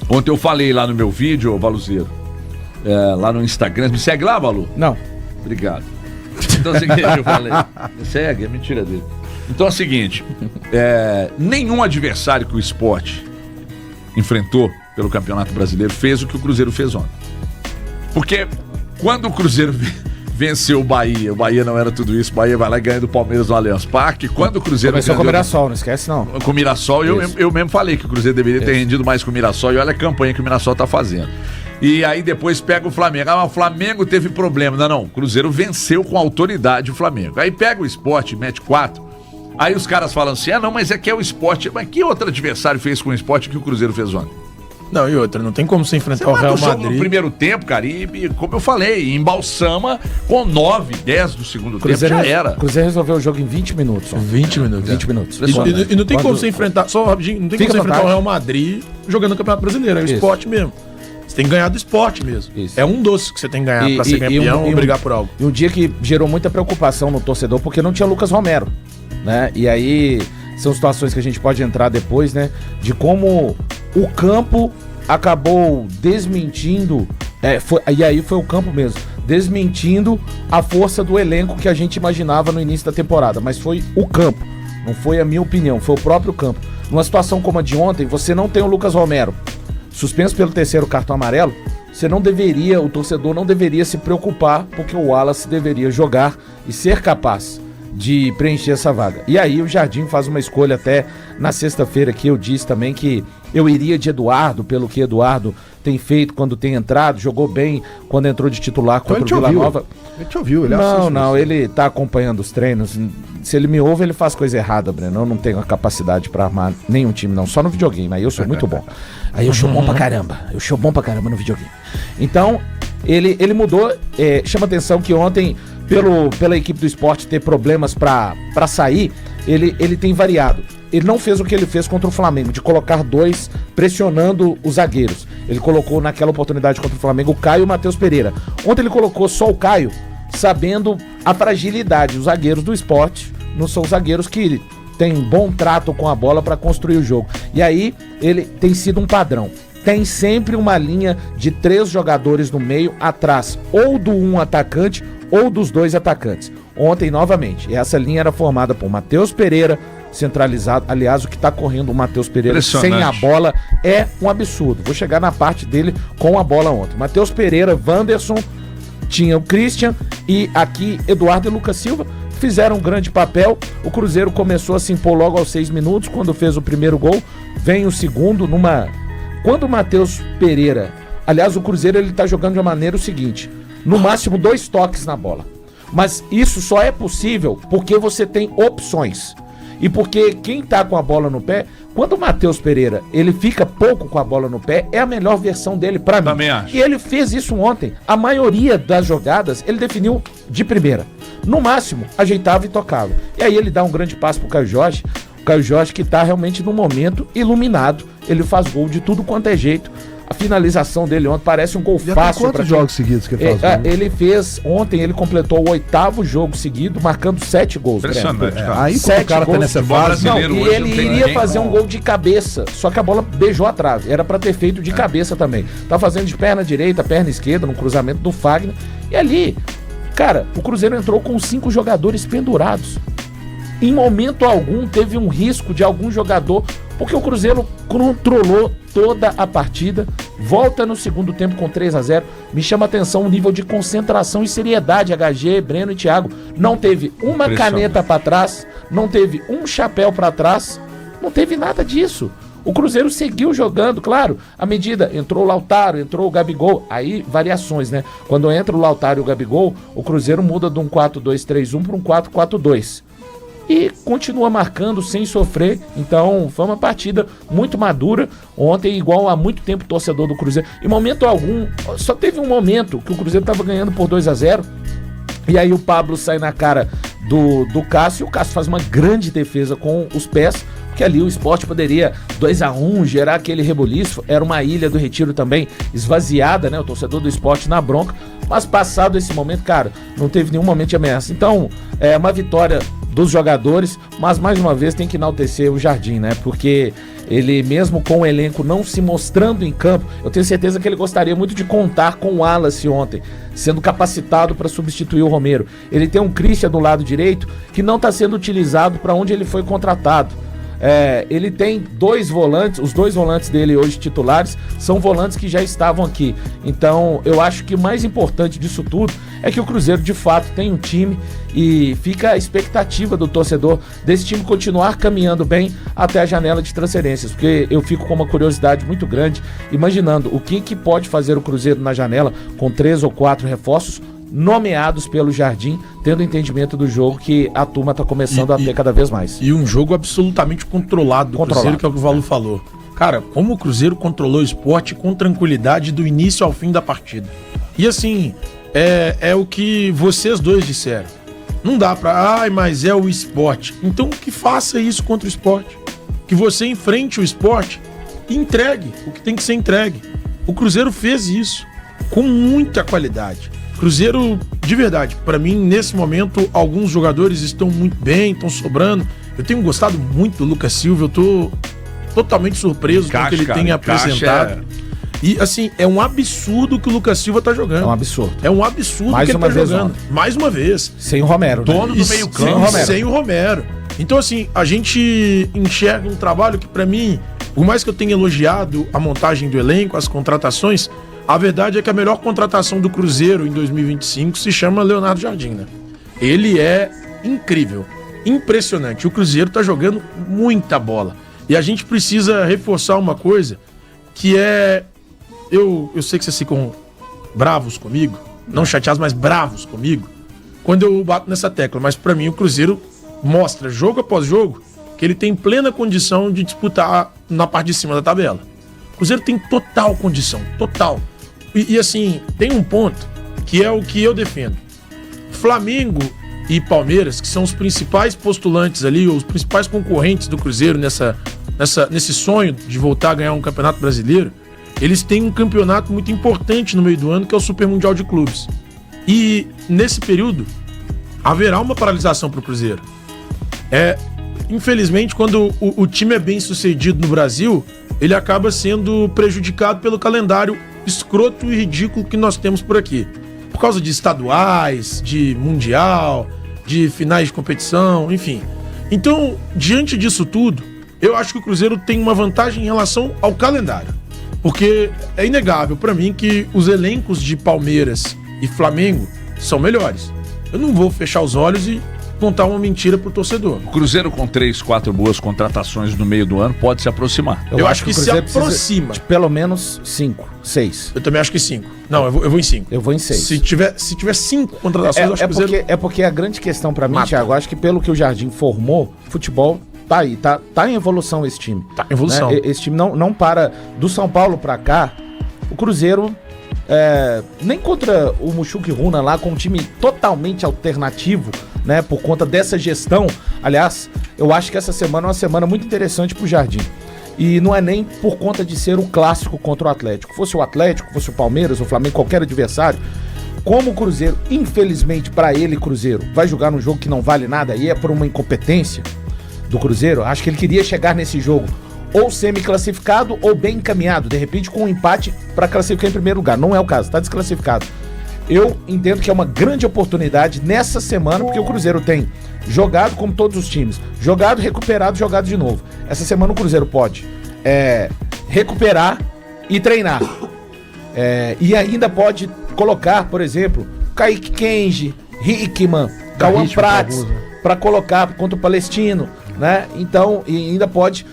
Ontem eu falei lá no meu vídeo, Valuzeiro, lá no Instagram. Me segue lá, Valu? Não. Obrigado. Então é o seguinte, eu falei. Me segue, é mentira dele. Então é o seguinte, nenhum adversário que o Sport enfrentou pelo Campeonato Brasileiro fez o que o Cruzeiro fez ontem. Porque quando o Cruzeiro venceu o Bahia não era tudo isso, o Bahia vai lá e ganha do Palmeiras no Allianz Parque. Quando o Cruzeiro começou com o Mirassol, não esquece não. Com o Mirassol, eu mesmo falei que o Cruzeiro deveria ter rendido mais com o Mirassol, e olha a campanha que o Mirassol tá fazendo. E aí depois pega o Flamengo. O Flamengo teve problema. Não, o Cruzeiro venceu com autoridade o Flamengo. Aí pega o Sport, mete 4. Aí os caras falam assim, não, mas é que é o Sport. Mas que outro adversário fez com o Sport que o Cruzeiro fez ontem? Não, e outra, não tem como você enfrentar o Real Madrid. No primeiro tempo, cara, e como eu falei, embalsama com 9, 10 do segundo tempo, já era. O Cruzeiro resolveu o jogo em 20 minutos. 20 minutos. 20 minutos. E não tem como você enfrentar, só rapidinho, não tem como você enfrentar o Real Madrid jogando no Campeonato Brasileiro, é o Sport mesmo. Você tem que ganhar do Sport mesmo. Isso. É um doce que você tem que ganhar pra ser campeão ou brigar por algo. E um dia que gerou muita preocupação no torcedor, porque não tinha Lucas Romero, né? E aí são situações que a gente pode entrar depois, né? De como o campo acabou desmentindo, e aí foi o campo mesmo, desmentindo a força do elenco que a gente imaginava no início da temporada, mas foi o campo, não foi a minha opinião, foi o próprio campo. Numa situação como a de ontem, você não tem o Lucas Romero suspenso pelo 3º cartão amarelo, o torcedor não deveria se preocupar, porque o Wallace deveria jogar e ser capaz de preencher essa vaga. E aí o Jardim faz uma escolha, até na sexta-feira que eu disse também que eu iria de Eduardo, pelo que Eduardo tem feito quando tem entrado, jogou bem quando entrou de titular contra o Vila Nova. Ele te ouviu, ele ele tá acompanhando os treinos. Se ele me ouve, ele faz coisa errada, Breno. Eu não tenho a capacidade pra armar nenhum time, não. Só no videogame, aí eu sou muito bom. Aí eu sou bom pra caramba. Eu sou bom pra caramba no videogame. Então, ele mudou. Chama atenção que ontem, pela equipe do Sport ter problemas pra sair, ele tem variado. Ele não fez o que ele fez contra o Flamengo, de colocar 2 pressionando os zagueiros. Ele colocou naquela oportunidade contra o Flamengo o Caio e o Matheus Pereira. Ontem ele colocou só o Caio, sabendo a fragilidade. Os zagueiros do Sport não são zagueiros que têm bom trato com a bola para construir o jogo. E aí ele tem sido um padrão. Tem sempre uma linha de 3 jogadores no meio atrás, ou do 1 atacante ou dos 2 atacantes. Ontem, novamente, essa linha era formada por Matheus Pereira, centralizado. Aliás, o que está correndo o Matheus Pereira sem a bola é um absurdo. Vou chegar na parte dele com a bola ontem. Matheus Pereira, Wanderson, tinha o Christian e aqui Eduardo e Lucas Silva fizeram um grande papel. O Cruzeiro começou a se impor logo aos 6 minutos, quando fez o primeiro gol. Vem o segundo Quando o Matheus Pereira... Aliás, o Cruzeiro ele tá jogando de uma maneira o seguinte: no máximo 2 toques na bola. Mas isso só é possível porque você tem opções. E porque quem tá com a bola no pé, quando o Matheus Pereira, ele fica pouco com a bola no pé, é a melhor versão dele pra mim. Também acho. E ele fez isso ontem. A maioria das jogadas, ele definiu de primeira. No máximo, ajeitava e tocava. E aí ele dá um grande passo pro Caio Jorge. O Caio Jorge que tá realmente num momento iluminado. Ele faz gol de tudo quanto é jeito. A finalização dele ontem parece um gol fácil. Quantos jogos seguidos que ele faz? Ele fez, ontem ele completou o 8º jogo seguido, marcando 7 gols. Impressionante, cara. Aí quando o cara tá nessa fase... E ele iria fazer um gol de cabeça, só que a bola beijou a trave. Era pra ter feito de cabeça também. Tá fazendo de perna direita, perna esquerda, no cruzamento do Fagner. E ali, cara, o Cruzeiro entrou com 5 jogadores pendurados. Em momento algum teve um risco de algum jogador, porque o Cruzeiro controlou toda a partida, volta no segundo tempo com 3-0. Me chama a atenção o nível de concentração e seriedade. HG, Breno e Thiago. Não teve uma caneta para trás, não teve um chapéu para trás, não teve nada disso. O Cruzeiro seguiu jogando, claro, à medida, entrou o Lautaro, entrou o Gabigol, aí variações, né? Quando entra o Lautaro e o Gabigol, o Cruzeiro muda de um 4-2-3-1 para um 4-4-2. E continua marcando sem sofrer. Então foi uma partida muito madura. Ontem, igual há muito tempo, o torcedor do Cruzeiro, em momento algum, só teve um momento que o Cruzeiro estava ganhando por 2-0. E aí o Pablo sai na cara do Cássio. E o Cássio faz uma grande defesa com os pés, porque ali o Sport poderia 2-1, gerar aquele reboliço. Era uma Ilha do Retiro também esvaziada, né? O torcedor do Sport na bronca. Mas passado esse momento, cara, não teve nenhum momento de ameaça. Então, é uma vitória dos jogadores, mas mais uma vez tem que enaltecer o Jardim, né? Porque ele, mesmo com o elenco não se mostrando em campo, eu tenho certeza que ele gostaria muito de contar com o Wallace ontem, sendo capacitado para substituir o Romero. Ele tem um Christian do lado direito que não está sendo utilizado para onde ele foi contratado. Ele tem 2 volantes, os 2 volantes dele hoje titulares são volantes que já estavam aqui. Então eu acho que o mais importante disso tudo é que o Cruzeiro de fato tem um time e fica a expectativa do torcedor desse time continuar caminhando bem até a janela de transferências, porque eu fico com uma curiosidade muito grande imaginando o que pode fazer o Cruzeiro na janela com 3 ou 4 reforços nomeados pelo Jardim, tendo entendimento do jogo que a turma está começando a ter cada vez mais. E um jogo absolutamente controlado do Cruzeiro, que é o que o Valu falou. Cara, como o Cruzeiro controlou o Sport com tranquilidade do início ao fim da partida. E assim, é o que vocês dois disseram. Não dá pra, mas é o Sport. Então que faça isso contra o Sport. Que você enfrente o Sport e entregue o que tem que ser entregue. O Cruzeiro fez isso com muita qualidade. Cruzeiro, de verdade, pra mim, nesse momento, alguns jogadores estão muito bem, estão sobrando. Eu tenho gostado muito do Lucas Silva, eu tô totalmente surpreso com o que ele tem apresentado. E, assim, é um absurdo que o Lucas Silva tá jogando. É um absurdo. É um absurdo mais que ele tá jogando. Ontem. Mais uma vez. Sem o Romero. Dono do meio campo. Sem o Romero. Então, assim, a gente enxerga um trabalho que, pra mim, por mais que eu tenha elogiado a montagem do elenco, as contratações, a verdade é que a melhor contratação do Cruzeiro em 2025 se chama Leonardo Jardim, né? Ele é incrível, impressionante. O Cruzeiro tá jogando muita bola. E a gente precisa reforçar uma coisa que é... Eu sei que vocês ficam bravos comigo, não chateados, mas bravos comigo, quando eu bato nessa tecla. Mas pra mim o Cruzeiro mostra, jogo após jogo, que ele tem plena condição de disputar na parte de cima da tabela. O Cruzeiro tem total condição, total. E assim, tem um ponto que é o que eu defendo. Flamengo e Palmeiras, que são os principais postulantes ali, os principais concorrentes do Cruzeiro nesse sonho de voltar a ganhar um campeonato brasileiro, eles têm um campeonato muito importante no meio do ano, que é o Super Mundial de Clubes. E nesse período, haverá uma paralisação para o Cruzeiro. Infelizmente, quando o time é bem sucedido no Brasil, ele acaba sendo prejudicado pelo calendário escroto e ridículo que nós temos por aqui. Por causa de estaduais, de mundial, de finais de competição, enfim. Então, diante disso tudo, eu acho que o Cruzeiro tem uma vantagem em relação ao calendário. Porque é inegável para mim que os elencos de Palmeiras e Flamengo são melhores. Eu não vou fechar os olhos e contar uma mentira pro torcedor. O Cruzeiro com 3, 4 boas contratações no meio do ano pode se aproximar. Eu acho que se aproxima. De pelo menos 5, 6. Eu também acho que 5. Não, eu vou em 5. Eu vou em 6. Se tiver 5 contratações, eu acho que o Cruzeiro... É porque a grande questão pra mim, Thiago, acho que pelo que o Jardim formou, futebol tá aí, tá em evolução esse time. Tá em evolução. Né? Esse time não para. Do São Paulo pra cá, o Cruzeiro... nem contra o Mushuki Runa lá, com um time totalmente alternativo, né, por conta dessa gestão. Aliás, eu acho que essa semana é uma semana muito interessante pro Jardim. E não é nem por conta de ser o clássico contra o Atlético. Fosse o Atlético, fosse o Palmeiras, o Flamengo, qualquer adversário. Como o Cruzeiro, infelizmente para ele, Cruzeiro, vai jogar num jogo que não vale nada e é por uma incompetência do Cruzeiro, acho que ele queria chegar nesse jogo ou semi-classificado ou bem encaminhado, de repente com um empate para classificar em primeiro lugar. Não é o caso, tá desclassificado. Eu entendo que é uma grande oportunidade nessa semana, porque o Cruzeiro tem jogado como todos os times, jogado, recuperado, jogado de novo. Essa semana o Cruzeiro pode recuperar e treinar. E ainda pode colocar, por exemplo, Kaique Kenji, Hickman, Cauã Prats, para colocar contra o Palestino, né? Então, e ainda pode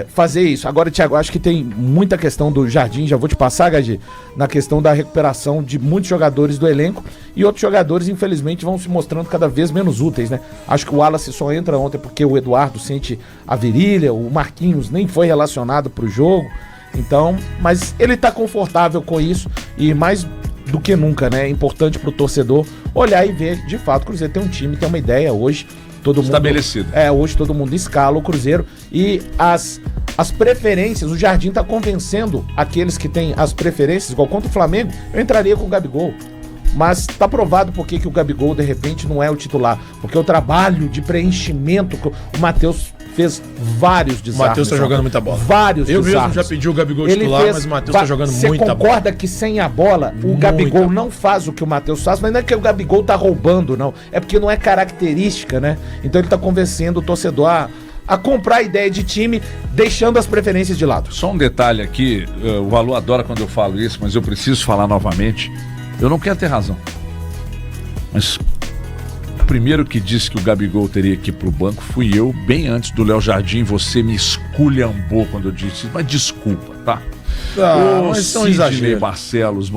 fazer isso. Agora, Thiago, acho que tem muita questão do Jardim, já vou te passar, Gadi, na questão da recuperação de muitos jogadores do elenco, e outros jogadores, infelizmente, vão se mostrando cada vez menos úteis, né? Acho que o Wallace só entra ontem porque o Eduardo sente a virilha, o Marquinhos nem foi relacionado pro jogo, então, mas ele tá confortável com isso, e mais do que nunca, né? É importante pro torcedor olhar e ver, de fato, o Cruzeiro tem um time, tem uma ideia hoje, todo mundo estabelecido. Hoje todo mundo escala o Cruzeiro e as preferências, o Jardim tá convencendo aqueles que têm as preferências, igual contra o Flamengo, eu entraria com o Gabigol. Mas tá provado por que o Gabigol, de repente, não é o titular. Porque o trabalho de preenchimento, o Matheus fez vários O desarmes. Matheus tá jogando muita bola. Vários Eu desarmes. mesmo já pedi o Gabigol titular, mas o Matheus tá jogando muita bola. Você concorda que sem a bola, o Muita Gabigol bola. não faz o que o Matheus faz, mas não é que o Gabigol tá roubando, não. É porque não é característica, né? Então ele tá convencendo o torcedor a comprar a ideia de time, deixando as preferências de lado. Só um detalhe aqui, o Alô adora quando eu falo isso, mas eu preciso falar novamente. Eu não quero ter razão. Mas o primeiro que disse que o Gabigol teria que ir pro banco fui eu, bem antes do Léo Jardim. Você me esculhambou quando eu disse isso, mas desculpa, tá? Mas são Sidney exageros. Barcelos,